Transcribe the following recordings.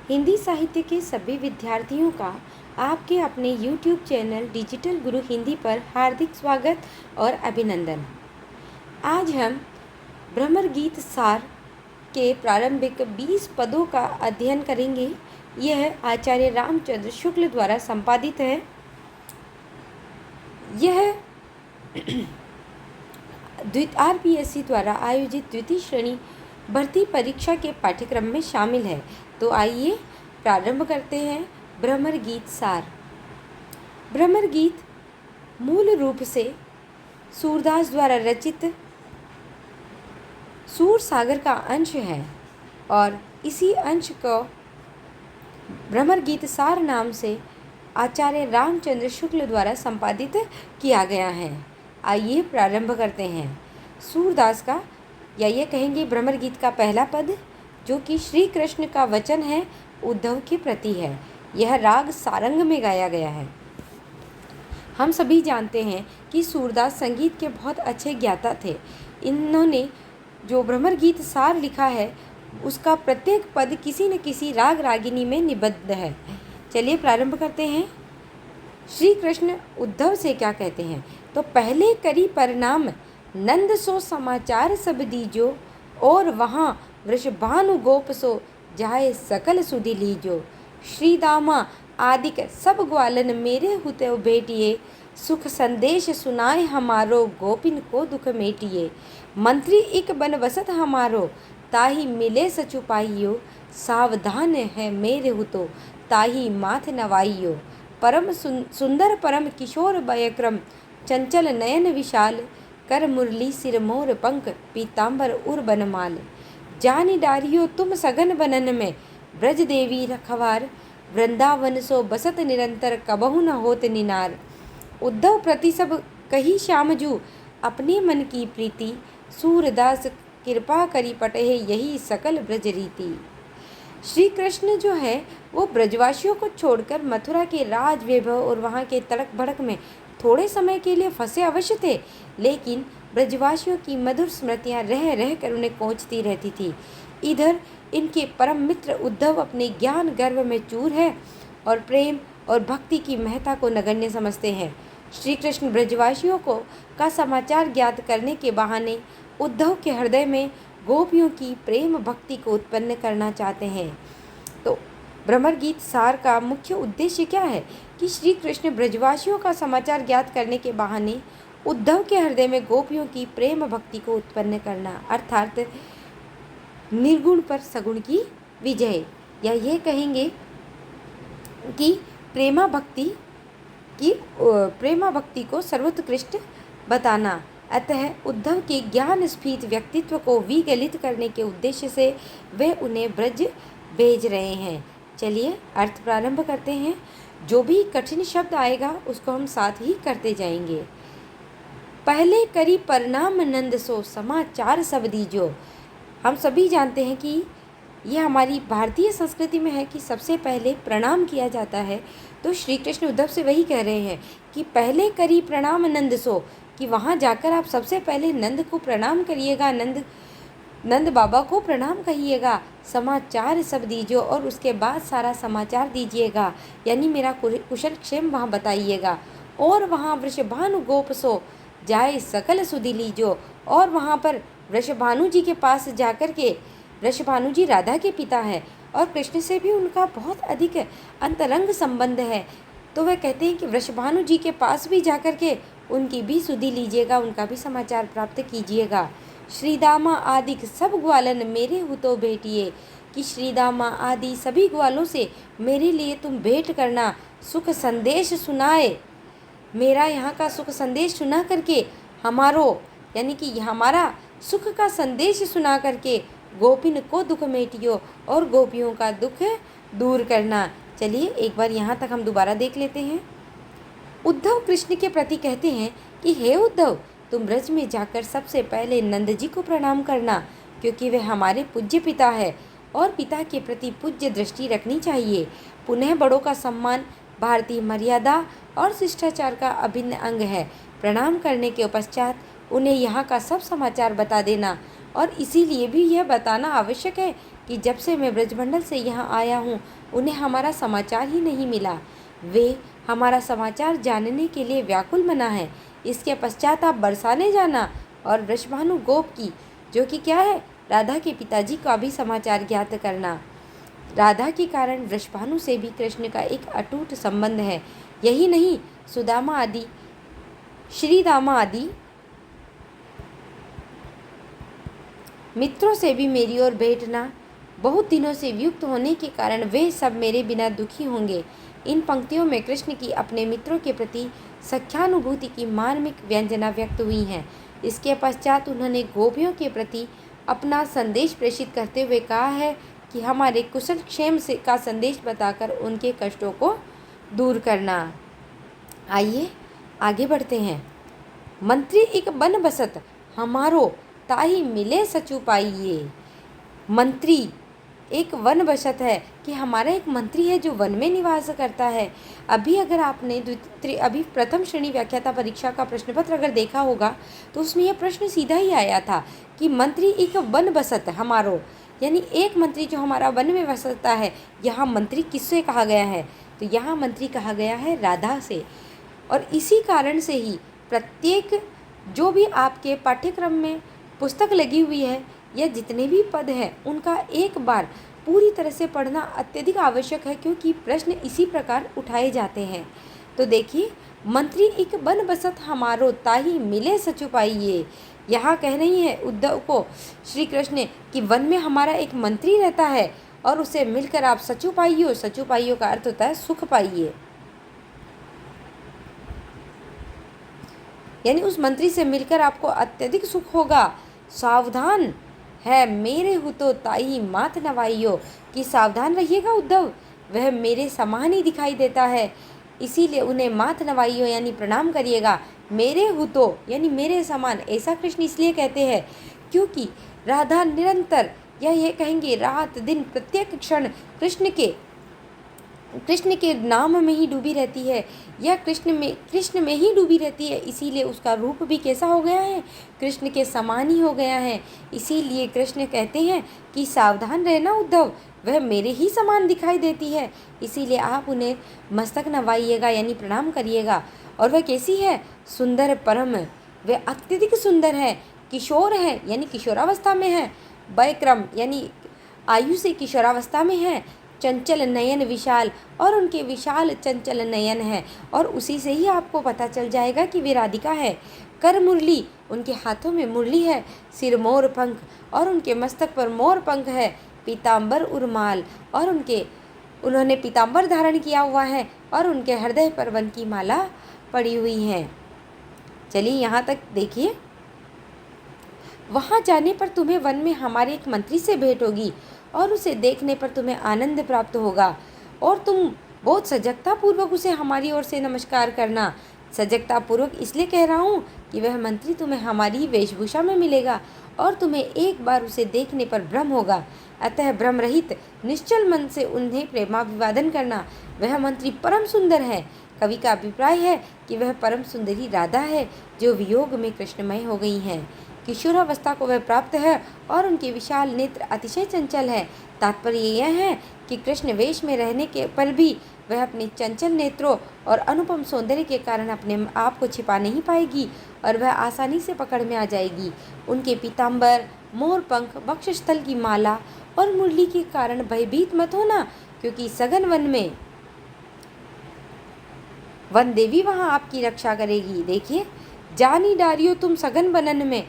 हिंदी साहित्य के सभी विद्यार्थियों का आपके अपने YouTube चैनल डिजिटल गुरु हिंदी पर हार्दिक स्वागत और अभिनंदन। आज हम भ्रमर गीत सार के प्रारंभिक 20 पदों का अध्ययन करेंगे। यह आचार्य रामचंद्र शुक्ल द्वारा संपादित है। यह आरपीएससी द्वारा आयोजित द्वितीय श्रेणी भर्ती परीक्षा के पाठ्यक्रम में शामिल है। तो आइए प्रारंभ करते हैं। भ्रमर गीत सार। भ्रमर गीत मूल रूप से सूरदास द्वारा रचित सूर सागर का अंश है और इसी अंश को भ्रमर गीत सार नाम से आचार्य रामचंद्र शुक्ल द्वारा संपादित किया गया है। आइए प्रारंभ करते हैं। सूरदास का या ये कहेंगे भ्रमर गीत का पहला पद, जो कि श्री कृष्ण का वचन है, उद्धव के प्रति है। यह राग सारंग में गाया गया है। हम सभी जानते हैं कि सूरदास संगीत के बहुत अच्छे ज्ञाता थे। इन्होंने जो भ्रमर गीत सार लिखा है उसका प्रत्येक पद किसी न किसी राग रागिनी में निबद्ध है। चलिए प्रारंभ करते हैं। श्री कृष्ण उद्धव से क्या कहते हैं? तो पहले करी प्रणाम नंद सो समाचार सब दीजो, और वहाँ वृषभानु गोप सो जाए सकल सुधि लीजो। श्री दामा आदिक सब ग्वालन मेरे हुते भेटिए, सुख संदेश सुनाए हमारो गोपिन को दुख मेटिए। मंत्री इक बन वसत हमारो, ताही मिले सचुपाइयो, सावधान है मेरे हुतो, ताही माथ नवाइयो। परम सुंदर परम किशोर बयक्रम, चंचल नयन विशाल, कर मुरली सिर मोर पंख, पीताम्बर उर बनमाल। जानी डारियो तुम सघन बनन में, ब्रज देवी रखवार, वृंदावन सो बसत निरंतर, कबहु न होत निनार। उद्धव प्रति सब कही श्यामजू, अपने मन की प्रीति, सूरदास कृपा करी पटहे, यही सकल ब्रज रीति। श्री कृष्ण जो है वो ब्रजवासियों को छोड़कर मथुरा के राज वैभव और वहाँ के तड़क भड़क में थोड़े समय के लिए फंसे अवश्य थे, लेकिन ब्रजवासियों की मधुर स्मृतियाँ रह रह कर उन्हें कोंचती रहती थी। इधर इनके परम मित्र उद्धव अपने ज्ञान गर्व में चूर है और प्रेम और भक्ति की महत्ता को नगण्य समझते हैं। श्री कृष्ण ब्रजवासियों को का समाचार ज्ञात करने के बहाने उद्धव के हृदय में गोपियों की प्रेम भक्ति को उत्पन्न करना चाहते हैं। तो भ्रमर गीत सार का मुख्य उद्देश्य क्या है कि श्री कृष्ण ब्रजवासियों का समाचार ज्ञात करने के बहाने उद्धव के हृदय में गोपियों की प्रेम भक्ति को उत्पन्न करना, अर्थात निर्गुण पर सगुण की विजय, या ये कहेंगे कि प्रेमा भक्ति को सर्वोत्कृष्ट बताना। अतः उद्धव के ज्ञान स्फीत व्यक्तित्व को विगलित करने के उद्देश्य से वे उन्हें ब्रज भेज रहे हैं। चलिए अर्थ प्रारंभ करते हैं। जो भी कठिन शब्द आएगा उसको हम साथ ही करते जाएंगे। पहले करी प्रणाम नंद सो, समाचार सब दीजो। हम सभी जानते हैं कि यह हमारी भारतीय संस्कृति में है कि सबसे पहले प्रणाम किया जाता है। तो श्री कृष्ण उद्धव से वही कह रहे हैं कि पहले करी प्रणाम नंद सो, कि वहाँ जाकर आप सबसे पहले नंद को प्रणाम करिएगा, नंद बाबा को प्रणाम कहिएगा। समाचार सब दीजिए, और उसके बाद सारा समाचार दीजिएगा, यानी मेरा कुशल क्षेम वहाँ बताइएगा। और वहाँ वृषभानु गोप सो जाए सकल सुधि लीजो, और वहाँ पर वृषभानु जी के पास जाकर के, वृषभानु जी राधा के पिता है और कृष्ण से भी उनका बहुत अधिक अंतरंग संबंध है। तो वह कहते हैं कि वृषभानु जी के पास भी जाकर के उनकी भी सुधि लीजिएगा, उनका भी समाचार प्राप्त कीजिएगा। श्रीदामा आदि सब ग्वालन मेरे हुतो भेटिए, कि श्रीदामा आदि सभी ग्वालों से मेरे लिए तुम भेंट करना। सुख संदेश सुनाए, मेरा यहाँ का सुख संदेश सुना करके हमारो, यानी कि हमारा सुख का संदेश सुना करके गोपिन को दुख मेटियो, और गोपियों का दुख दूर करना। चलिए एक बार यहाँ तक हम दोबारा देख लेते हैं। उद्धव कृष्ण के प्रति कहते हैं कि हे उद्धव, तुम ब्रज में जाकर सबसे पहले नंद जी को प्रणाम करना, क्योंकि वे हमारे पूज्य पिता है और पिता के प्रति पूज्य दृष्टि रखनी चाहिए। पुनः बड़ों का सम्मान भारतीय मर्यादा और शिष्टाचार का अभिन्न अंग है। प्रणाम करने के पश्चात उन्हें यहाँ का सब समाचार बता देना, और इसीलिए भी यह बताना आवश्यक है कि जब से मैं ब्रजमंडल से यहाँ आया हूँ उन्हें हमारा समाचार ही नहीं मिला। वे हमारा समाचार जानने के लिए व्याकुल मना है। इसके पश्चात आप बरसाने जाना और वृषभानु गोप की, जो कि क्या है, राधा के पिताजी का भी समाचार ज्ञात करना। राधा के कारण वृषभानु से भी कृष्ण का एक अटूट संबंध है। यही नहीं, सुदामा आदि, श्रीदामा आदि मित्रों से भी मेरी ओर भेंटना। बहुत दिनों से वियुक्त होने के कारण वे सब मेरे बिना दुखी होंगे। इन पंक्तियों में कृष्ण की अपने मित्रों के प्रति सख्यानुभूति की मार्मिक व्यंजना व्यक्त हुई हैं। इसके पश्चात उन्होंने गोपियों के प्रति अपना संदेश प्रेषित करते हुए कहा है कि हमारे कुशल क्षेम से का संदेश बताकर उनके कष्टों को दूर करना। आइए आगे बढ़ते हैं। मंत्री एक बन बसत हमारो ताही मिले सचु पाइए। मंत्री एक वन बसत है कि हमारा एक मंत्री है जो वन में निवास करता है। अभी अगर आपने अभी प्रथम श्रेणी व्याख्याता परीक्षा का प्रश्न पत्र अगर देखा होगा तो उसमें यह प्रश्न सीधा ही आया था कि मंत्री एक वन बसत हमारो, यानी एक मंत्री जो हमारा वन में बसता है। यहाँ मंत्री किससे कहा गया है? तो यहाँ मंत्री कहा गया है राधा से। और इसी कारण से ही प्रत्येक जो भी आपके पाठ्यक्रम में पुस्तक लगी हुई है या जितने भी पद हैं उनका एक बार पूरी तरह से पढ़ना अत्यधिक आवश्यक है, क्योंकि प्रश्न इसी प्रकार उठाए जाते हैं। तो देखिए, मंत्री एक बन बसत हमारो ताही मिले सचु पाइए। यहाँ कह रही है उद्धव को श्री कृष्ण कि वन में हमारा एक मंत्री रहता है और उसे मिलकर आप सचु पाइयो। सचु पाइयो का अर्थ होता है सुख पाइए, यानी उस मंत्री से मिलकर आपको अत्यधिक सुख होगा। सावधान है मेरे हुतो ताई मात नवाइयो, कि सावधान रहिएगा उद्धव, वह मेरे समान ही दिखाई देता है, इसीलिए उन्हें मात नवाइयो यानी प्रणाम करिएगा। मेरे हुतो यानी मेरे समान, ऐसा कृष्ण इसलिए कहते हैं क्योंकि राधा निरंतर या ये कहेंगे रात दिन प्रत्येक क्षण कृष्ण के नाम में ही डूबी रहती है, या कृष्ण में ही डूबी रहती है। इसीलिए उसका रूप भी कैसा हो गया है? कृष्ण के समान ही हो गया है। इसीलिए कृष्ण कहते हैं कि सावधान रहना उद्धव, वह मेरे ही समान दिखाई देती है, इसीलिए आप उन्हें मस्तक नवाइएगा यानी प्रणाम करिएगा। और वह कैसी है? सुंदर परम, वह अत्यधिक सुंदर है। किशोर है यानी किशोरावस्था में है। वयक्रम यानी आयु से किशोरावस्था में है। चंचल नयन विशाल, और उनके विशाल चंचल नयन है, और उसी से ही आपको पता चल जाएगा कि वे राधिका है। कर मुरली, उनके हाथों में मुरली है। सिर मोर पंख, और उनके मस्तक पर मोर पंख है। पीताम्बर उर्माल, और उन्होंने पीताम्बर धारण किया हुआ है, और उनके हृदय पर वन की माला पड़ी हुई है। चलिए यहाँ तक देखिए। वहाँ जाने पर तुम्हें वन में हमारे एक मंत्री से भेंट होगी, और उसे देखने पर तुम्हें आनंद प्राप्त होगा, और तुम बहुत सजगता पूर्वक उसे हमारी ओर से नमस्कार करना। सजगता पूर्वक इसलिए कह रहा हूँ कि वह मंत्री तुम्हें हमारी ही वेशभूषा में मिलेगा, और तुम्हें एक बार उसे देखने पर भ्रम होगा। अतः भ्रम रहित निश्चल मन से उन्हें प्रेमाभिवादन करना। वह मंत्री परम सुंदर है। कवि का अभिप्राय है कि वह परम सुंदरी राधा है, जो वियोग में कृष्णमय हो गई हैं। किशोरावस्था को वह प्राप्त है, और उनके विशाल नेत्र अतिशय चंचल है। तात्पर्य यह है कि कृष्ण वेश में रहने के पर भी वह अपने चंचल नेत्रों और अनुपम सौंदर्य के कारण अपने आप को छिपा नहीं पाएगी, और वह आसानी से पकड़ में आ जाएगी। उनके पीताम्बर, मोर पंख, वक्षस्थल की माला और मुरली के कारण भयभीत मत होना, क्योंकि सघन वन में वन देवी वहाँ आपकी रक्षा करेगी। देखिए, जानी डारियो तुम सघन बनन में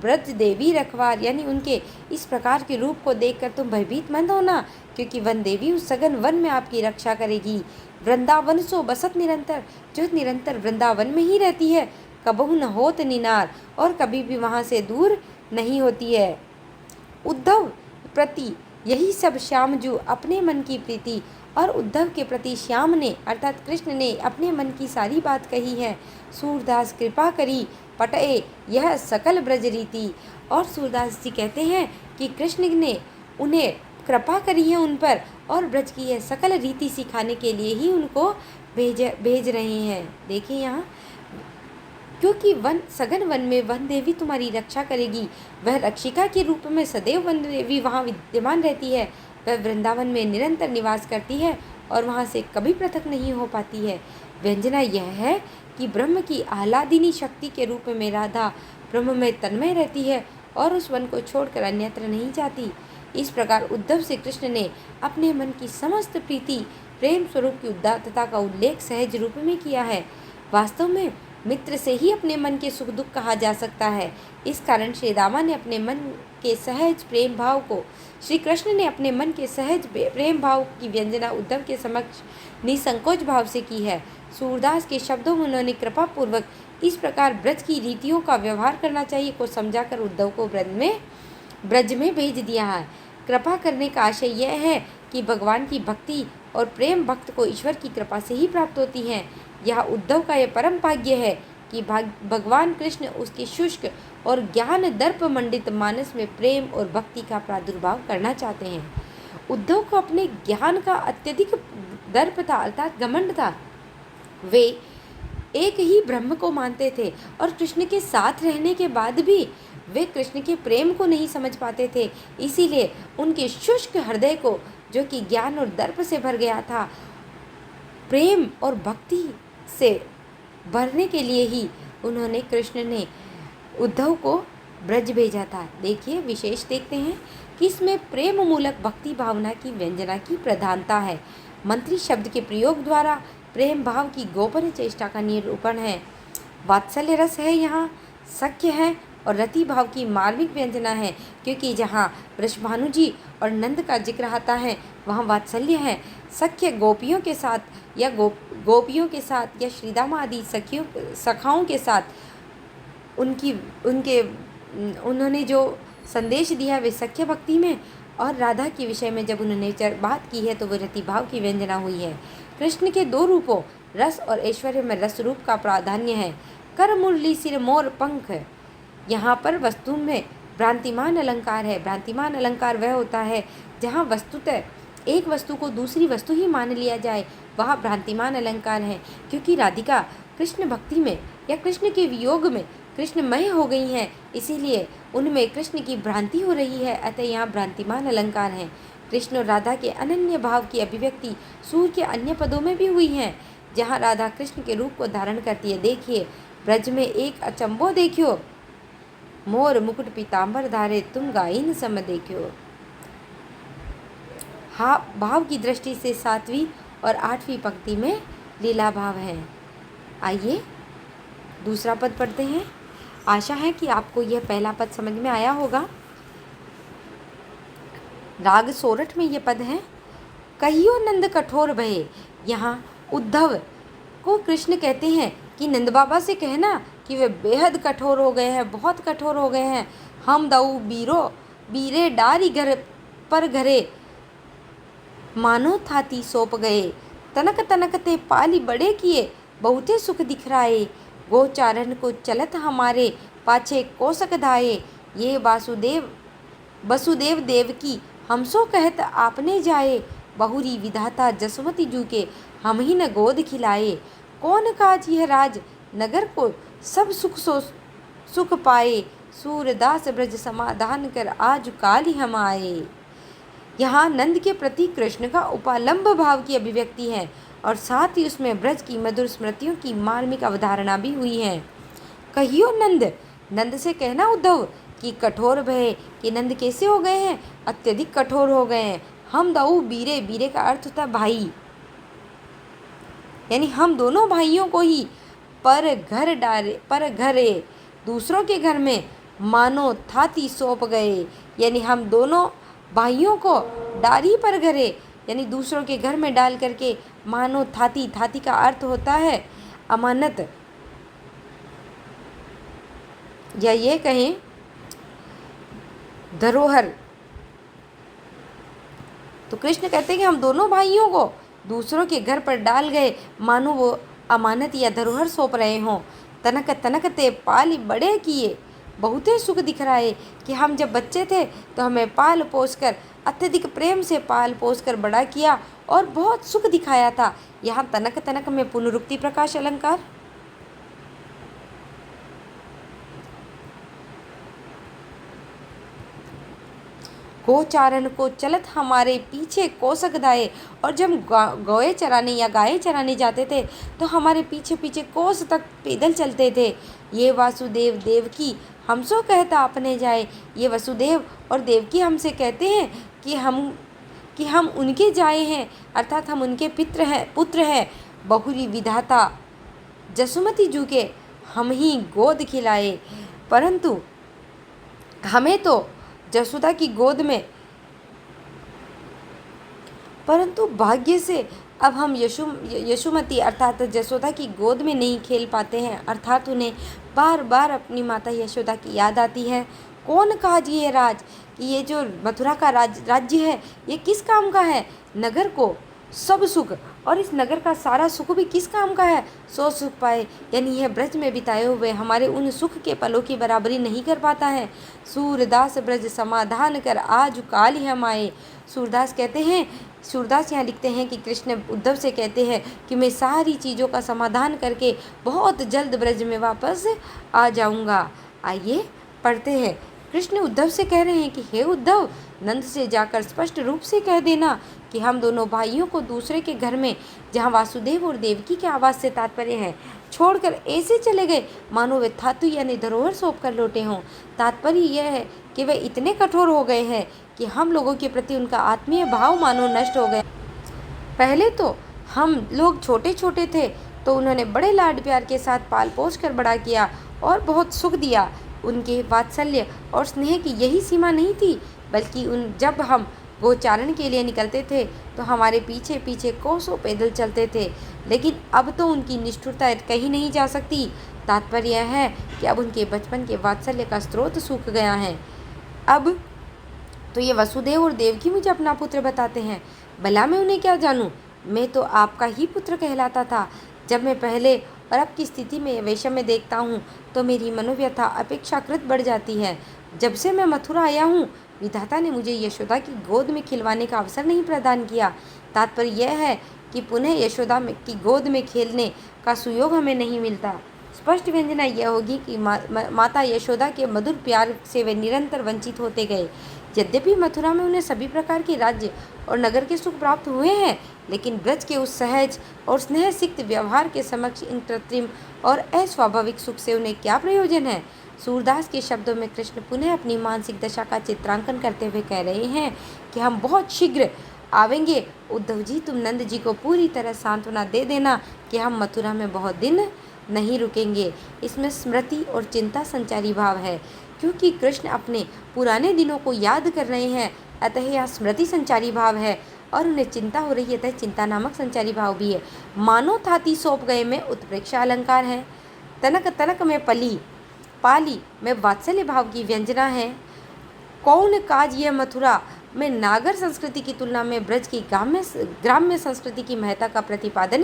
ब्रज देवी रखवार, यानी उनके इस प्रकार के रूप को देखकर तुम भयभीत मत होना, क्योंकि वन देवी उस सघन वन में आपकी रक्षा करेगी। वृंदावन सो बसत निरंतर, जो निरंतर वृंदावन में ही रहती है, कबहु न होत निनार, और कभी भी वहाँ से दूर नहीं होती है। उद्धव प्रति यही सब श्यामजू अपने मन की प्रीति, और उद्धव के प्रति श्याम ने अर्थात कृष्ण ने अपने मन की सारी बात कही है। सूरदास कृपा करी पटए यह सकल ब्रज रीति, और सूरदास जी कहते हैं कि कृष्ण ने उन्हें कृपा करी है उन पर, और ब्रज की यह सकल रीति सिखाने के लिए ही उनको भेज रहे हैं। देखिए यहाँ क्योंकि सघन वन में वन देवी तुम्हारी रक्षा करेगी। वह रक्षिका के रूप में सदैव वन देवी वहाँ विद्यमान रहती है। वह वृंदावन में निरंतर निवास करती है और वहाँ से कभी पृथक नहीं हो पाती है। व्यंजना यह है कि ब्रह्म की आह्लादिनी शक्ति के रूप में राधा ब्रह्म में तन्मय रहती है और उस वन को छोड़कर अन्यत्र नहीं जाती। इस प्रकार उद्धव से कृष्ण ने अपने मन की समस्त प्रीति प्रेम स्वरूप की उदात्तता का उल्लेख सहज रूप में किया है। वास्तव में मित्र से ही अपने मन के सुख दुख कहा जा सकता है। इस कारण श्री रामा ने अपने मन के सहज प्रेम भाव को श्री कृष्ण ने अपने मन के सहज प्रेम भाव की व्यंजना उद्धव के समक्ष निसंकोच भाव से की है। सूरदास के शब्दों में उन्होंने कृपा पूर्वक इस प्रकार ब्रज की रीतियों का व्यवहार करना चाहिए को समझाकर उद्धव को ब्रज में भेज दिया है। कृपा करने का आशय यह है कि भगवान की भक्ति और प्रेम भक्त को ईश्वर की कृपा से ही प्राप्त होती है। यह उद्धव का यह परम भाग्य है कि भगवान कृष्ण उसके शुष्क और ज्ञान दर्प मंडित मानस में प्रेम और भक्ति का प्रादुर्भाव करना चाहते हैं। उद्धव को अपने ज्ञान का अत्यधिक दर्प था, अर्थात घमंड था। वे एक ही ब्रह्म को मानते थे और कृष्ण के साथ रहने के बाद भी वे कृष्ण के प्रेम को नहीं समझ पाते थे। इसीलिए उनके शुष्क हृदय को, जो कि ज्ञान और दर्प से भर गया था, प्रेम और भक्ति से भरने के लिए ही उन्होंने कृष्ण ने उद्धव को ब्रज भेजा था। देखिए, विशेष देखते हैं कि इसमें प्रेम मूलक भक्ति भावना की व्यंजना की प्रधानता है। मंत्री शब्द के प्रयोग द्वारा प्रेम भाव की गोपन चेष्टा का निरूपण है। वात्सल्य रस है, यहाँ सख्य है और रति भाव की मार्मिक व्यंजना है, क्योंकि जहाँ वृषभानु जी और नंद का जिक्र आता है वहाँ वात्सल्य है। सख्य गोपियों के साथ या गोपियों के साथ या श्रीदामा आदि सखाओं के साथ उन्होंने जो संदेश दिया वे सख्य भक्ति में, और राधा के विषय में जब उन्होंने बात की है तो वो रति भाव की व्यंजना हुई है। कृष्ण के दो रूपों रस और ऐश्वर्य में रस रूप का प्राधान्य है। कर मुरली सिर मोर पंख, यहाँ पर वस्तु में भ्रांतिमान अलंकार है। भ्रांतिमान अलंकार वह होता है जहाँ वस्तुतः एक वस्तु को दूसरी वस्तु ही मान लिया जाए, वह भ्रांतिमान अलंकार है। क्योंकि राधिका कृष्ण भक्ति में या कृष्ण के वियोग में कृष्णमय हो गई हैं, इसीलिए उनमें कृष्ण की भ्रांति हो रही है, अतः यहाँ भ्रांतिमान अलंकार हैं। कृष्ण और राधा के अनन्य भाव की अभिव्यक्ति सूर्य के अन्य पदों में भी हुई है, जहाँ राधा कृष्ण के रूप को धारण करती है। देखिए, ब्रज में एक अचंबो देखियो, मोर मुकुट पीताम्बर धारे तुम गाइन सम देखियो। हाँ, भाव की दृष्टि से 7वीं और 8वीं पंक्ति में लीला भाव है। आइए दूसरा पद पढ़ते हैं। आशा है कि आपको यह पहला पद समझ में आया होगा। राग सोरठ में ये पद है। कहियो नंद कठोर भये, यहाँ उद्धव को कृष्ण कहते हैं कि नंद बाबा से कहना कि वे बेहद कठोर हो गए हैं, बहुत कठोर हो गए हैं। हम दऊ बीरे डारी घर पर घरे, मानो थाती सौंप गए। तनक तनक ते पाली बड़े किए, बहुते सुख दिखराए। गोचारण को चलत हमारे, पाछे कोसक धाये। ये वसुदेव देव की हमसो कहत आपने जाए। बहुरी विधाता जसवती जू के, हम ही न गोद खिलाए। कौन काज यह राज नगर को, सब सुख पाए। सूरदास ब्रज समाधान कर, आज काली हम आए। यहाँ नंद के प्रति कृष्ण का उपालंब भाव की अभिव्यक्ति है और साथ ही उसमें ब्रज की मधुर स्मृतियों की मार्मिक अवधारणा भी हुई है। कहियो नंद से कहना उद्धव कि कठोर भय, कि नंद कैसे हो गए हैं, अत्यधिक कठोर हो गए हैं। हम दाऊ बीरे का अर्थ होता है भाई, यानी हम दोनों भाइयों को ही पर घरे दूसरों के घर में मानो थाती सौंप गए, यानी हम दोनों भाइयों को डारी पर घरे यानी दूसरों के घर में डाल करके मानो थाती का अर्थ होता है अमानत, या ये कहें धरोहर। तो कृष्ण कहते हैं कि हम दोनों भाइयों को दूसरों के घर पर डाल गए, मानो वो अमानत या धरोहर सौंप रहे हों। तनक ते पाली बड़े किए, बहुते सुख दिख रहा है कि हम जब बच्चे थे तो हमें पाल पोस कर, अत्यधिक प्रेम से पाल पोस कर बड़ा किया और बहुत सुख दिखाया था। यहाँ तनक में पुनरुक्ति प्रकाश अलंकार। गोचारण को चलत हमारे पीछे कोसक दाए। और जब गौए चराने या गायें चराने जाते थे तो हमारे पीछे पीछे कोस तक पैदल चलते थे। ये वासुदेव देवकी हमसो कहता अपने जाए। ये वसुदेव और देवकी हमसे कहते हैं कि हम उनके जाए हैं, अर्थात हम उनके पुत्र हैं। बहुरी विधाता जसुमती जू के हम ही गोद खिलाए। परंतु हमें तो जसोदा की गोद में, परंतु भाग्य से अब हम यशोमती अर्थात जसोदा की गोद में नहीं खेल पाते हैं। अर्थात उन्हें बार बार अपनी माता यशोदा की याद आती है। कौन काज ये राज, कि ये जो मथुरा का राज्य है ये किस काम का है। नगर को सब सुख, और इस नगर का सारा सुख भी किस काम का है, सो सुख पाए। यानी यह ब्रज में बिताए हुए हमारे उन सुख के पलों की बराबरी नहीं कर पाता है। सूरदास ब्रज समाधान कर आज काल ही हम आए। सूरदास कहते हैं, सूरदास यहाँ लिखते हैं कि कृष्ण उद्धव से कहते हैं कि मैं सारी चीज़ों का समाधान करके बहुत जल्द ब्रज में वापस आ जाऊँगा। आइए पढ़ते हैं। कृष्ण उद्धव से कह रहे हैं कि हे उद्धव, नंद से जाकर स्पष्ट रूप से कह देना कि हम दोनों भाइयों को दूसरे के घर में, जहाँ वासुदेव और देवकी के आवाज़ से तात्पर्य है, छोड़कर ऐसे चले गए मानो वे धातु यानी धरोहर सौंप कर लौटे हों। तात्पर्य यह है कि वे इतने कठोर हो गए हैं कि हम लोगों के प्रति उनका आत्मीय भाव मानो नष्ट हो गया। पहले तो हम लोग छोटे छोटे थे तो उन्होंने बड़े लाड प्यार के साथ पाल पोस कर बड़ा किया और बहुत सुख दिया। उनके वात्सल्य और स्नेह की यही सीमा नहीं थी, बल्कि जब हम गोचारण के लिए निकलते थे तो हमारे पीछे पीछे कोसों पैदल चलते थे। लेकिन अब तो उनकी निष्ठुरता कहीं नहीं जा सकती। तात्पर्य यह है कि अब उनके बचपन के वात्सल्य का स्रोत सूख गया है। अब तो ये वसुदेव और देवकी मुझे अपना पुत्र बताते हैं। भला मैं उन्हें क्या जानूं, मैं तो आपका ही पुत्र कहलाता था। जब मैं पहले और अब की स्थिति में वैश्य में देखता हूँ तो मेरी मनोव्यथा अपेक्षाकृत बढ़ जाती है। जब से मैं मथुरा आया हूँ विधाता ने मुझे यशोदा की गोद में खिलवाने का अवसर नहीं प्रदान किया। तात्पर्य यह है कि पुनः यशोदा की गोद में खेलने का सुयोग हमें नहीं मिलता। स्पष्ट व्यंजना यह होगी कि माता यशोदा के मधुर प्यार से वे निरंतर वंचित होते गए। यद्यपि मथुरा में उन्हें सभी प्रकार के राज्य और नगर के सुख प्राप्त हुए हैं, लेकिन ब्रज के उस सहज और स्नेह सिक्त व्यवहार के समक्ष इन कृत्रिम और अस्वाभाविक सुख से उन्हें क्या प्रयोजन है। सूरदास के शब्दों में कृष्ण पुनः अपनी मानसिक दशा का चित्रांकन करते हुए कह रहे हैं कि हम बहुत शीघ्र आवेंगे। उद्धव जी, तुम नंद जी को पूरी तरह सांत्वना दे देना कि हम मथुरा में बहुत दिन नहीं रुकेंगे। इसमें स्मृति और चिंता संचारी भाव है, क्योंकि कृष्ण अपने पुराने दिनों को याद कर रहे हैं, अतः यह स्मृति संचारी भाव है। और उन्हें चिंता हो रही है, अतः चिंता नामक संचारी भाव भी है। मानो थाती सौंप गए में उत्प्रेक्षा अलंकार है। तनक तनक में पली पाली में वात्सल्य भाव की व्यंजना है। कौन काज यह मथुरा में नागर संस्कृति की तुलना में ब्रज की ग्राम्य संस्कृति की महत्ता का प्रतिपादन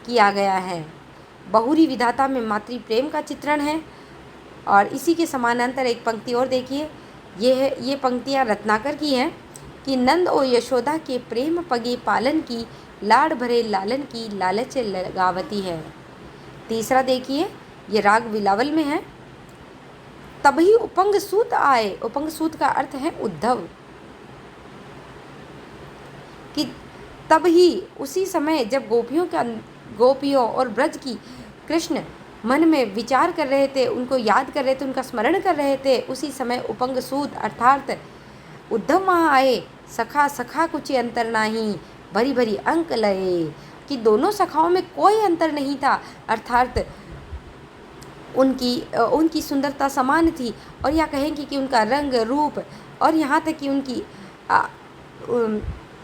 किया गया है। बहुरी विधाता में मातृ प्रेम का चित्रण है। और इसी के समानांतर एक पंक्ति और देखिए, ये पंक्तियाँ रत्नाकर की हैं कि नंद और यशोदा के प्रेम पगे पालन की, लाड भरे लालन की लालच लगावती है। तीसरा देखिए, ये राग बिलावल में है। तभी उपंग सूत आए। उपंग सूत का अर्थ है उद्धव, कि तब ही उसी समय जब गोपियों और ब्रज की कृष्ण मन में विचार कर रहे थे, उनको याद कर रहे थे, उनका स्मरण कर रहे थे, उसी समय उपंग सूत अर्थात उद्धव वहाँ आए। सखा सखा कुछ अंतर नाही, भरी भरी अंक लए, कि दोनों सखाओं में कोई अंतर नहीं था, अर्थात उनकी सुंदरता समान थी। और या कहेंगे कि उनका रंग रूप और यहाँ तक कि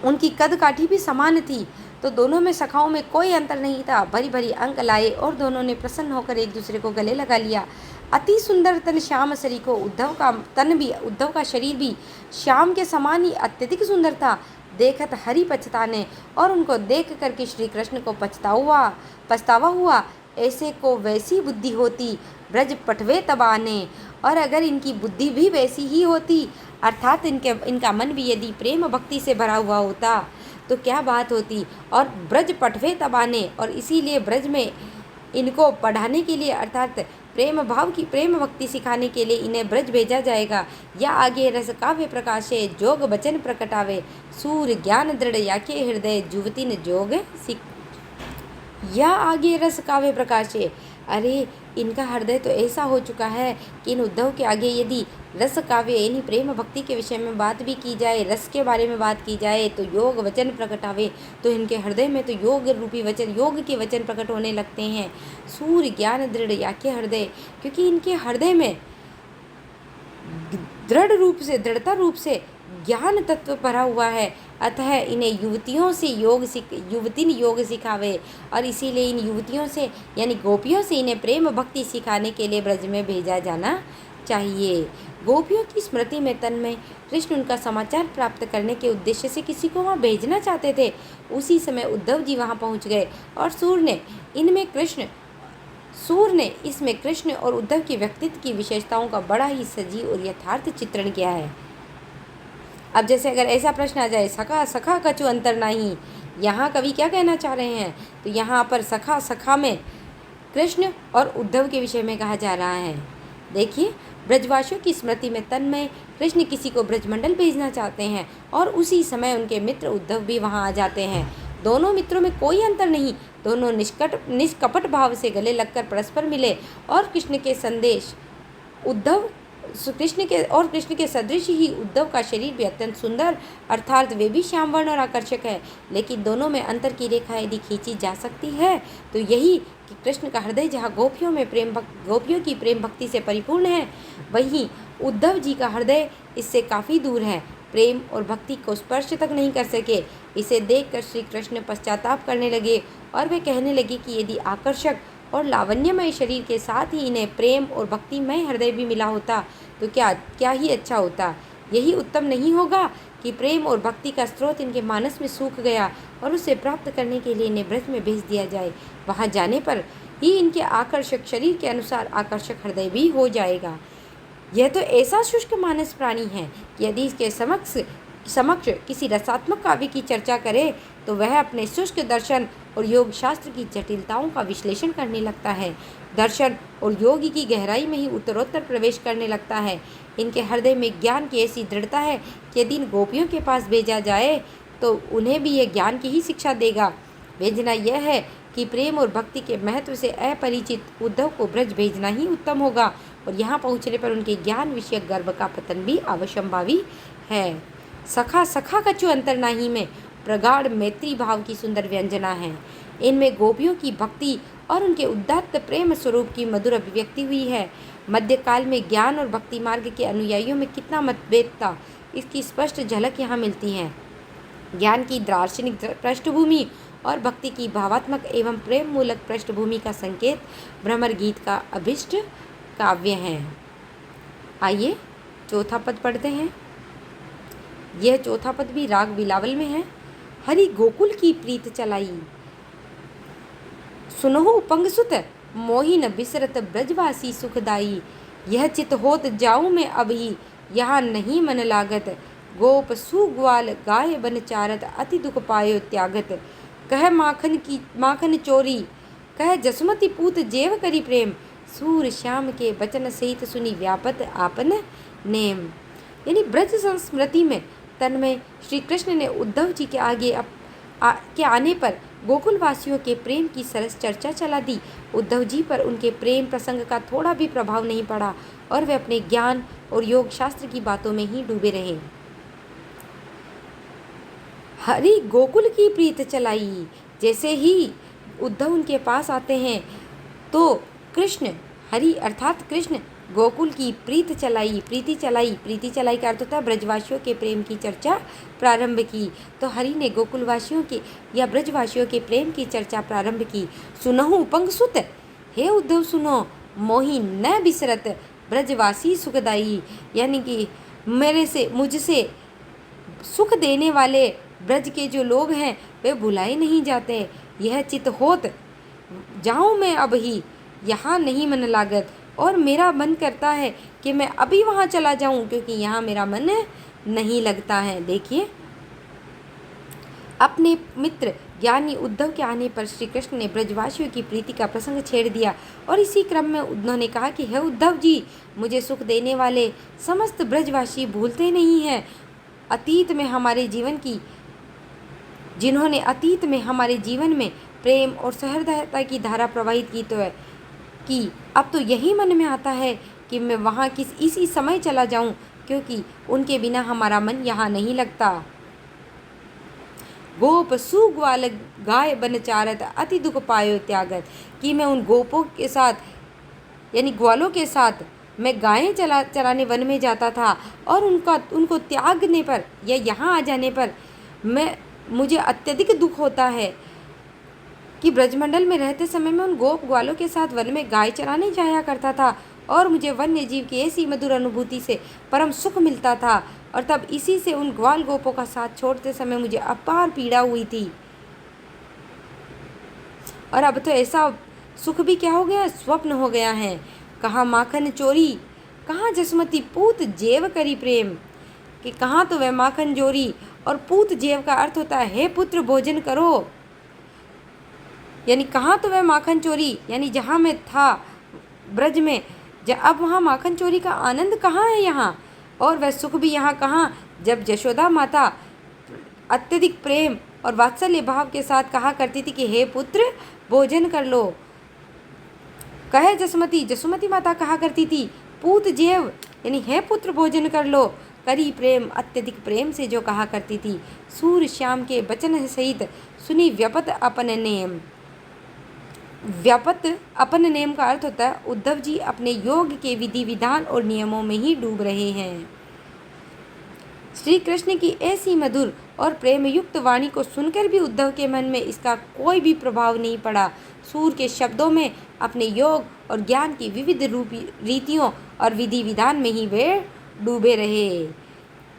उनकी कद काठी भी समान थी। तो दोनों में सखाओं में कोई अंतर नहीं था। भरी भरी अंक लाए और दोनों ने प्रसन्न होकर एक दूसरे को गले लगा लिया। अति सुंदर तन श्याम शरीर को, उद्धव का शरीर भी श्याम के समान ही अत्यधिक सुंदर था। देखत हरि पछताने, और उनको देख करके श्री कृष्ण को पछतावा हुआ। ऐसे को वैसी बुद्धि होती ब्रज पटवे तबाने, और अगर इनकी बुद्धि भी वैसी ही होती, अर्थात इनका मन भी यदि प्रेम भक्ति से भरा हुआ होता तो क्या बात होती। और ब्रज पटवे तबाने, और इसीलिए ब्रज में इनको पढ़ाने के लिए, अर्थात प्रेम भक्ति सिखाने के लिए इन्हें ब्रज भेजा जाएगा। या आगे रस काव्य प्रकाशे जोग वचन प्रकटावे, सूर्य ज्ञान दृढ़ याके हृदय जुवती न जोग सिख। या आगे रस काव्य प्रकाशे, अरे इनका हृदय तो ऐसा हो चुका है कि इन उद्धव के आगे यदि रस काव्य यानी प्रेम भक्ति के विषय में बात भी की जाए, रस के बारे में बात की जाए, तो योग वचन प्रकटावे, तो इनके हृदय में तो योग रूपी वचन, योग के वचन प्रकट होने लगते हैं। सूर्य ज्ञान दृढ़ याके हृदय, क्योंकि इनके हृदय में दृढ़ता रूप से ज्ञान तत्व भरा हुआ है। अतः इन्हें युवतियों से युवतीन योग सिखावे, और इसीलिए इन युवतियों से यानी गोपियों से इन्हें प्रेम भक्ति सिखाने के लिए ब्रज में भेजा जाना चाहिए। गोपियों की स्मृति में तन्मय कृष्ण उनका समाचार प्राप्त करने के उद्देश्य से किसी को वहाँ भेजना चाहते थे। उसी समय उद्धव जी वहाँ पहुँच गए और सूर ने इसमें कृष्ण और उद्धव के व्यक्तित्व की विशेषताओं का बड़ा ही सजीव और यथार्थ चित्रण किया है। अब जैसे अगर ऐसा प्रश्न आ जाए, सखा सखा कछु अंतर नहीं, यहाँ कवि क्या कहना चाह रहे हैं? तो यहाँ पर सखा में कृष्ण और उद्धव के विषय में कहा जा रहा है। देखिए, ब्रजवासियों की स्मृति में तन्मय कृष्ण किसी को ब्रजमंडल भेजना चाहते हैं और उसी समय उनके मित्र उद्धव भी वहाँ आ जाते हैं। दोनों मित्रों में कोई अंतर नहीं, दोनों निष्कपट भाव से गले लगकर परस्पर मिले और कृष्ण के सदृश ही उद्धव का शरीर भी अत्यंत सुंदर, अर्थात वे भी श्यामवर्ण और आकर्षक है। लेकिन दोनों में अंतर की रेखा यदि खींची जा सकती है तो यही कि कृष्ण का हृदय जहाँ गोपियों की प्रेम भक्ति से परिपूर्ण है, वहीं उद्धव जी का हृदय इससे काफ़ी दूर है, प्रेम और भक्ति को स्पर्श तक नहीं कर सके। इसे देखकर श्री कृष्ण पश्चाताप करने लगे और वे कहने लगे कि यदि आकर्षक और लावण्यमय शरीर के साथ ही इन्हें प्रेम और भक्तिमय हृदय भी मिला होता तो क्या ही अच्छा होता। यही उत्तम नहीं होगा कि प्रेम और भक्ति का स्रोत इनके मानस में सूख गया और उसे प्राप्त करने के लिए इन्हें ब्रज में भेज दिया जाए। वहाँ जाने पर ही इनके आकर्षक शरीर के अनुसार आकर्षक हृदय भी हो जाएगा। यह तो ऐसा शुष्क मानस प्राणी है कि यदि इसके समक्ष किसी रसात्मक काव्य की चर्चा करे तो वह अपने शुष्क दर्शन और योग शास्त्र की जटिलताओं का विश्लेषण करने लगता है, दर्शन और योग की गहराई में ही उत्तरोत्तर प्रवेश करने लगता है। इनके हृदय में ज्ञान की ऐसी दृढ़ता है कि यदि इन गोपियों के पास भेजा जाए तो उन्हें भी यह ज्ञान की ही शिक्षा देगा। भेजना यह है कि प्रेम और भक्ति के महत्व से अपरिचित उद्धव को ब्रज भेजना ही उत्तम होगा, और यहाँ पहुँचने पर उनके ज्ञान विषयक गर्भ का पतन भी अवश्यंभावी है। सखा कछु अंतर नाही में प्रगाढ़ मैत्री भाव की सुंदर व्यंजना है। इनमें गोपियों की भक्ति और उनके उदात्त प्रेम स्वरूप की मधुर अभिव्यक्ति हुई है। मध्यकाल में ज्ञान और भक्ति मार्ग के अनुयायियों में कितना मतभेद था, इसकी स्पष्ट झलक यहाँ मिलती है। ज्ञान की दार्शनिक पृष्ठभूमि और भक्ति की भावात्मक एवं प्रेम मूलक पृष्ठभूमि का संकेत भ्रमर गीत का अभिष्ट काव्य है। आइए चौथा पद पढ़ते हैं। यह चौथा पद भी राग बिलावल में है। हरि गोकुल की प्रीत चलाई, सुनहु पंगसुत मोहिन बिसरत ब्रजवासी सुखदाई। यह चित होत जाऊँ मैं अब ही, यहाँ नहीं मन लागत। गोप सुग्वाल गाय बन चारत, अति दुख पायो त्यागत। कह माखन चोरी, कह जसमती पूत जेव करी प्रेम। सूर श्याम के बचन सहित सुनी व्यापत आपन नेम। यानी ब्रज संस्मृति में तन्मय श्री कृष्ण ने उद्धव जी के आने पर गोकुल वासियों के प्रेम की सरस चर्चा चला दी। उद्धव जी पर उनके प्रेम प्रसंग का थोड़ा भी प्रभाव नहीं पड़ा और वे अपने ज्ञान और योग शास्त्र की बातों में ही डूबे रहे। हरि गोकुल की प्रीत चलाई, जैसे ही उद्धव उनके पास आते हैं तो कृष्ण, हरि अर्थात कृष्ण, गोकुल की प्रीति चलाई का अर्थ होता है ब्रजवासियों के प्रेम की चर्चा प्रारंभ की। तो हरि ने गोकुलवासियों के या ब्रजवासियों के प्रेम की चर्चा प्रारंभ की। सुनहु पंगसुत, हे उद्धव सुनो, मोहि न बिसरत ब्रजवासी सुखदाई, यानी कि मुझसे सुख देने वाले ब्रज के जो लोग हैं वे भुलाए नहीं जाते। यह चित होत जाऊँ मैं अब ही, यहाँ नहीं मन लागत, और मेरा मन करता है कि मैं अभी वहाँ चला जाऊँ क्योंकि यहाँ मेरा मन नहीं लगता है। देखिए, अपने मित्र ज्ञानी उद्धव के आने पर श्री कृष्ण ने ब्रजवासियों की प्रीति का प्रसंग छेड़ दिया और इसी क्रम में उन्होंने कहा कि हे उद्धव जी, मुझे सुख देने वाले समस्त ब्रजवासी भूलते नहीं हैं जिन्होंने अतीत में हमारे जीवन में प्रेम और सहृदयता की धारा प्रवाहित की तो है कि अब तो यही मन में आता है कि मैं वहाँ इसी समय चला जाऊँ, क्योंकि उनके बिना हमारा मन यहाँ नहीं लगता। गोप सुग्वाल गाय बन चारत अति दुख पायो त्यागत, कि मैं उन गोपों के साथ यानी ग्वालों के साथ मैं गायें चराने वन में जाता था और उनको त्यागने पर या यहाँ आ जाने पर मुझे अत्यधिक दुख होता है कि ब्रजमंडल में रहते समय मैं उन गोप ग्वालों के साथ वन में गाय चराने जाया करता था और मुझे वन्य जीव की ऐसी मधुर अनुभूति से परम सुख मिलता था, और तब इसी से उन ग्वाल गोपों का साथ छोड़ते समय मुझे अपार पीड़ा हुई थी। और अब तो ऐसा सुख भी क्या हो गया, स्वप्न हो गया है। कहाँ माखन चोरी, कहाँ जसमती पूत जेव करी प्रेम, कि कहाँ तो वह माखन चोरी, और पूत जेव का अर्थ होता है हे पुत्र भोजन करो, यानी कहाँ तो वह माखन चोरी, यानी जहाँ मैं था ब्रज में, अब वहाँ माखन चोरी का आनंद कहाँ है यहाँ, और वह सुख भी यहाँ कहाँ, जब यशोदा माता अत्यधिक प्रेम और वात्सल्य भाव के साथ कहा करती थी कि हे पुत्र भोजन कर लो। कहे जसुमती माता कहा करती थी पूत जेव, यानी हे पुत्र भोजन कर लो, करी प्रेम अत्यधिक प्रेम से जो कहा करती थी। सूर्य श्याम के वचन सहित सुनी व्यपत अपन नेम। व्यापत अपन नेम का अर्थ होता है उद्धव जी अपने योग के विधि विधान और नियमों में ही डूब रहे हैं। श्री कृष्ण की ऐसी मधुर और प्रेम युक्त वाणी को सुनकर भी उद्धव के मन में इसका कोई भी प्रभाव नहीं पड़ा। सूर्य के शब्दों में अपने योग और ज्ञान की विविध रीतियों और विधि विधान में ही वे डूबे रहे,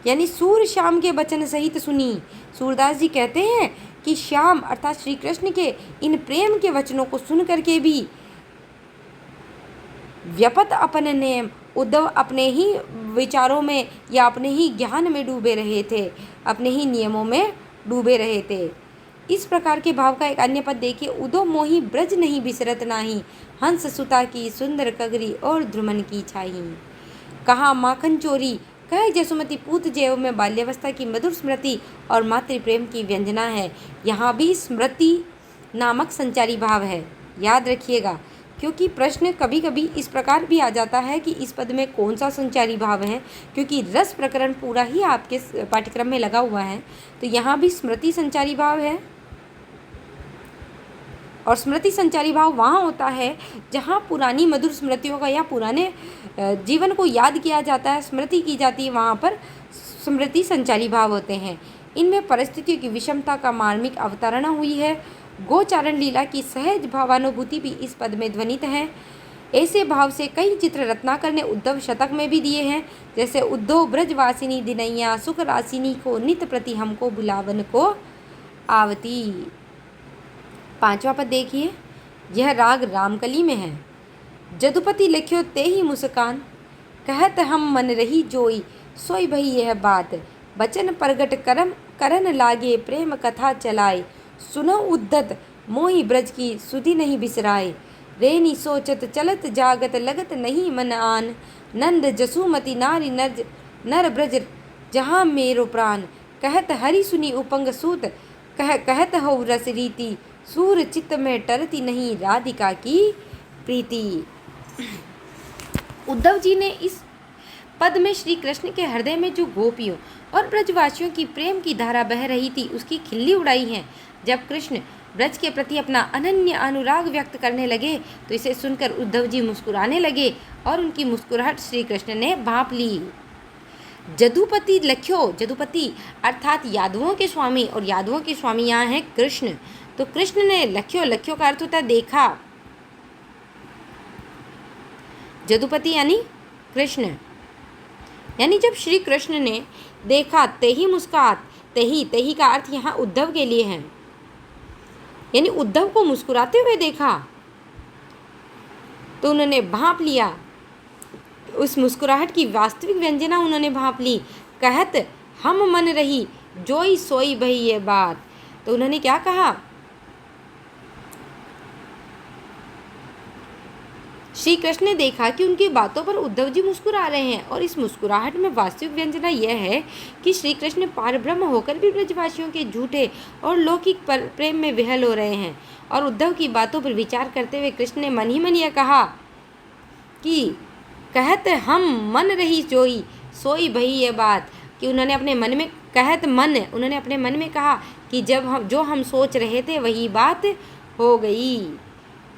यानी सूर्य श्याम के वचन सहित सुनी। सूरदास जी कहते हैं कि श्याम अर्थात श्री कृष्ण के इन प्रेम के वचनों को सुन करके भी व्यपत अपन नेम, उद्धव अपने ही विचारों में या अपने ही ज्ञान में डूबे रहे थे, अपने ही नियमों में डूबे रहे थे। इस प्रकार के भाव का एक अन्य पद देखिए, उदो मोही ब्रज नहीं बिसरत नाही, हंस सुता की सुंदर कगरी और ध्रुमन की छाही। कहा माखन चोरी, कहे जसुमती पूत जेव में बाल्यावस्था की मधुर स्मृति और मातृ प्रेम की व्यंजना है। यहाँ भी स्मृति नामक संचारी भाव है, याद रखिएगा, क्योंकि प्रश्न कभी कभी इस प्रकार भी आ जाता है कि इस पद में कौन सा संचारी भाव है, क्योंकि रस प्रकरण पूरा ही आपके पाठ्यक्रम में लगा हुआ है। तो यहाँ भी स्मृति संचारी भाव है, और स्मृति संचारी भाव वहाँ होता है जहाँ पुरानी मधुर स्मृतियों का या पुराने जीवन को याद किया जाता है, स्मृति की जाती है, वहाँ पर स्मृति संचारी भाव होते हैं। इनमें परिस्थितियों की विषमता का मार्मिक अवतारणा हुई है। गोचारण लीला की सहज भावानुभूति भी इस पद में ध्वनित है। ऐसे भाव से कई चित्र रत्नाकर ने उद्धव शतक में भी दिए हैं, जैसे उद्धव ब्रजवासिनी दिनैया सुख रासिनी को नित प्रति हमको बुलावन को आवती। पांचवा पद देखिए, यह राग रामकली में है। जदुपति लिख्यो ते ही मुस्कान, कहत हम मन रही जोई, सोई भई यह बात, बचन प्रगट करन लागे प्रेम कथा चलाए, सुनो उद्धत मोहि ब्रज की सुधि नहीं बिसराए, रेनी सोचत चलत जागत लगत नहीं मन आन, नंद जसुमती नारी नर ब्रज जहाँ मेरो प्राण, कहत हरि सुनी उपंग सूत, कहत हो रस रीति, सूर चित्त में टरती नहीं राधिका की प्रीति। उद्धव जी ने इस पद में श्री कृष्ण के हृदय में जो गोपियों और ब्रजवासियों की प्रेम की धारा बह रही थी उसकी खिल्ली उड़ाई है। जब कृष्ण ब्रज के प्रति अपना अनन्य अनुराग व्यक्त करने लगे तो इसे सुनकर उद्धव जी मुस्कुराने लगे और उनकी मुस्कुराहट श्री कृष्ण ने भांप ली। जदुपति लख्यो, जदुपति अर्थात यादवों के स्वामी, और यादवों के स्वामी यहाँ हैं कृष्ण। तो कृष्ण ने लख्यो, लख्यो का अर्थ होता है देखा, जदुपति यानी कृष्ण, यानी जब श्री कृष्ण ने देखा ते ही मुस्कात, तेही का अर्थ यहाँ उद्धव के लिए है, यानी उद्धव को मुस्कुराते हुए देखा तो उन्होंने भांप लिया, उस मुस्कुराहट की वास्तविक व्यंजना उन्होंने भांप ली। कहत हम मन रही जोई सोई भई ये बात, तो उन्होंने क्या कहा, श्री कृष्ण ने देखा कि उनकी बातों पर उद्धव जी मुस्कुरा रहे हैं और इस मुस्कुराहट में वास्तविक व्यंजना यह है कि श्री कृष्ण पारब्रह्म होकर भी ब्रजवासियों के झूठे और लौकिक प्रेम में विहल हो रहे हैं। और उद्धव की बातों पर विचार करते हुए कृष्ण ने मन ही मन यह कहा कि कहत हम मन रही जोई सोई भई ये बात, कि उन्होंने अपने मन में उन्होंने अपने मन में कहा कि जो हम सोच रहे थे वही बात हो गई।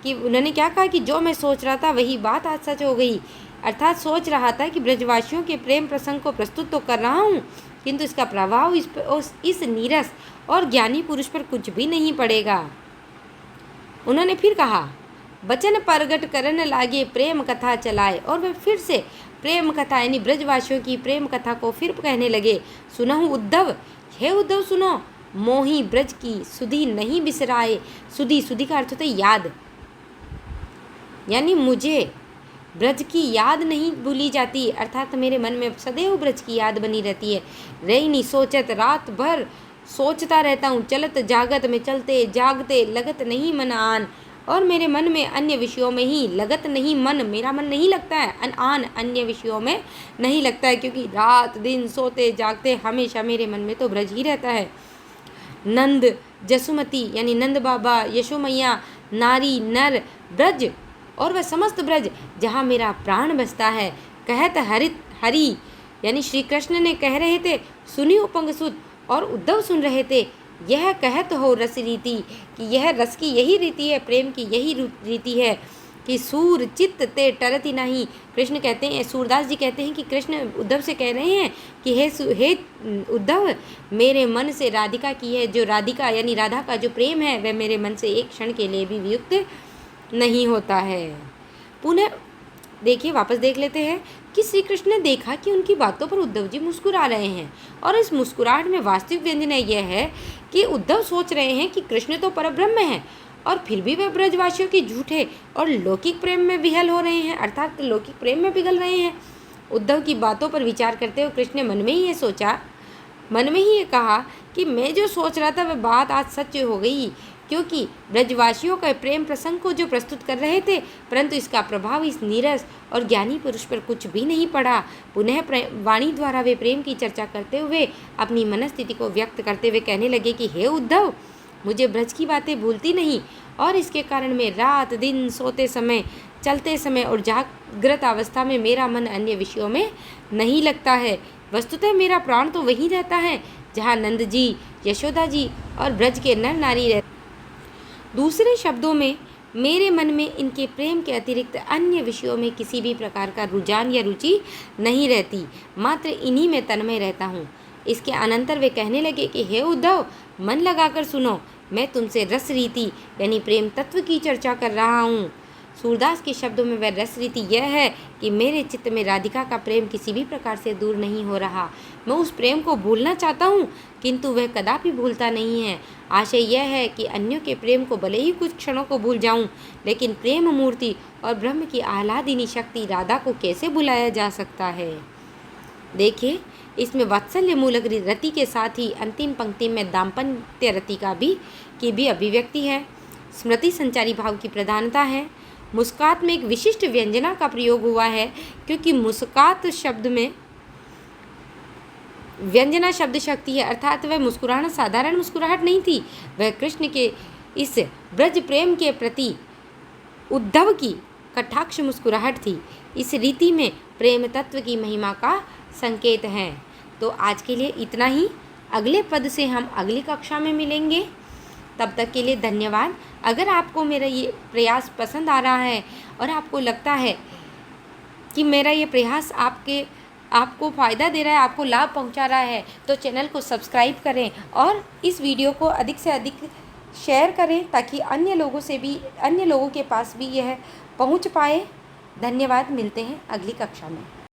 कि उन्होंने क्या कहा कि जो मैं सोच रहा था वही बात आज सच हो गई। अर्थात सोच रहा था कि ब्रजवासियों के प्रेम प्रसंग को प्रस्तुत तो कर रहा हूँ, किंतु इसका प्रभाव इस नीरस और ज्ञानी पुरुष पर कुछ भी नहीं पड़ेगा। उन्होंने फिर कहा, बचन प्रगट करन लागे प्रेम कथा चलाए, और वे फिर से प्रेम कथा यानी ब्रजवासियों की प्रेम कथा को फिर कहने लगे। सुनहु उद्धव, हे उद्धव सुनो, मोही ब्रज की सुधि नहीं बिसराए। सुधि का अर्थ होता है याद, यानी मुझे ब्रज की याद नहीं भूली जाती, अर्थात मेरे मन में सदैव ब्रज की याद बनी रहती है। रही सोचत रात भर सोचता रहता हूँ, चलत जागत में चलते जागते लगत नहीं मन आन, और मेरे मन में अन्य विषयों में ही लगत नहीं मन, मेरा मन नहीं लगता है अन्य विषयों में नहीं लगता है, क्योंकि रात दिन सोते जागते हमेशा मेरे मन में तो ब्रज ही रहता है। नंद जसुमती यानी नंद बाबा, यशोमैया, नारी नर ब्रज और वह समस्त ब्रज जहाँ मेरा प्राण बसता है। कहत हरि यानी श्री कृष्ण ने कह रहे थे, सुनियो पंगसुत, और उद्धव सुन रहे थे। यह कहत हो रस रीति, कि यह रस की यही रीति है, प्रेम की यही रीति है कि सूर चित्त ते टरती नहीं। कृष्ण कहते हैं, सूरदास जी कहते हैं कि कृष्ण उद्धव से कह रहे हैं कि हे उद्धव, मेरे मन से राधिका की है जो राधिका यानी राधा का जो प्रेम है वह मेरे मन से एक क्षण के लिए भी वियुक्त नहीं होता है। पुनः देखिए, वापस देख लेते हैं कि श्री कृष्ण ने देखा कि उनकी बातों पर उद्धव जी मुस्कुरा रहे हैं, और इस मुस्कुराहट में वास्तविक व्यंजना यह है कि उद्धव सोच रहे हैं कि कृष्ण तो परब्रह्म है, और फिर भी वे ब्रजवासियों के झूठे और लौकिक प्रेम में विहल हो रहे हैं, अर्थात लौकिक प्रेम में पिघल रहे हैं। उद्धव की बातों पर विचार करते हुए कृष्ण ने मन में ही ये कहा कि मैं जो सोच रहा था वह बात आज सच हो गई, क्योंकि ब्रजवासियों का प्रेम प्रसंग को जो प्रस्तुत कर रहे थे, परंतु इसका प्रभाव इस नीरस और ज्ञानी पुरुष पर कुछ भी नहीं पड़ा। पुनः वाणी द्वारा वे प्रेम की चर्चा करते हुए अपनी मनस्थिति को व्यक्त करते हुए कहने लगे कि हे उद्धव, मुझे ब्रज की बातें भूलती नहीं, और इसके कारण मैं रात दिन सोते समय, चलते समय और जागृत अवस्था में मेरा मन अन्य विषयों में नहीं लगता है। वस्तुतः मेरा प्राण तो वहीं रहता है जहाँ नंद जी, यशोदा जी और ब्रज के नर नारी रहते। दूसरे शब्दों में, मेरे मन में इनके प्रेम के अतिरिक्त अन्य विषयों में किसी भी प्रकार का रुझान या रुचि नहीं रहती, मात्र इन्हीं में तन्मय रहता हूँ। इसके अनंतर वे कहने लगे कि हे उद्धव, मन लगाकर सुनो, मैं तुमसे रस रीति यानी प्रेम तत्व की चर्चा कर रहा हूँ। सूरदास के शब्दों में वह रस रीति यह है कि मेरे चित्त में राधिका का प्रेम किसी भी प्रकार से दूर नहीं हो रहा। मैं उस प्रेम को भूलना चाहता हूँ, किंतु वह कदापि भूलता नहीं है। आशय यह है कि अन्यों के प्रेम को भले ही कुछ क्षणों को भूल जाऊँ, लेकिन प्रेम मूर्ति और ब्रह्म की आह्लादिनी शक्ति राधा को कैसे भुलाया जा सकता है। देखिए, इसमें वात्सल्य मूलक रति के साथ ही अंतिम पंक्ति में दाम्पत्य रति की भी अभिव्यक्ति है। स्मृति संचारी भाव की प्रधानता है। मुस्कात में एक विशिष्ट व्यंजना का प्रयोग हुआ है, क्योंकि मुस्कात शब्द में व्यंजना शब्द शक्ति है, अर्थात वह मुस्कुराना साधारण मुस्कुराहट नहीं थी, वह कृष्ण के इस ब्रज प्रेम के प्रति उद्धव की कटाक्ष मुस्कुराहट थी। इस रीति में प्रेम तत्व की महिमा का संकेत है। तो आज के लिए इतना ही। अगले पद से हम अगली कक्षा में मिलेंगे। तब तक के लिए धन्यवाद। अगर आपको मेरा ये प्रयास पसंद आ रहा है और आपको लगता है कि मेरा ये प्रयास आपको फ़ायदा दे रहा है, आपको लाभ पहुंचा रहा है, तो चैनल को सब्सक्राइब करें और इस वीडियो को अधिक से अधिक शेयर करें, ताकि अन्य लोगों के पास भी यह पहुंच पाए। धन्यवाद। मिलते हैं अगली कक्षा में।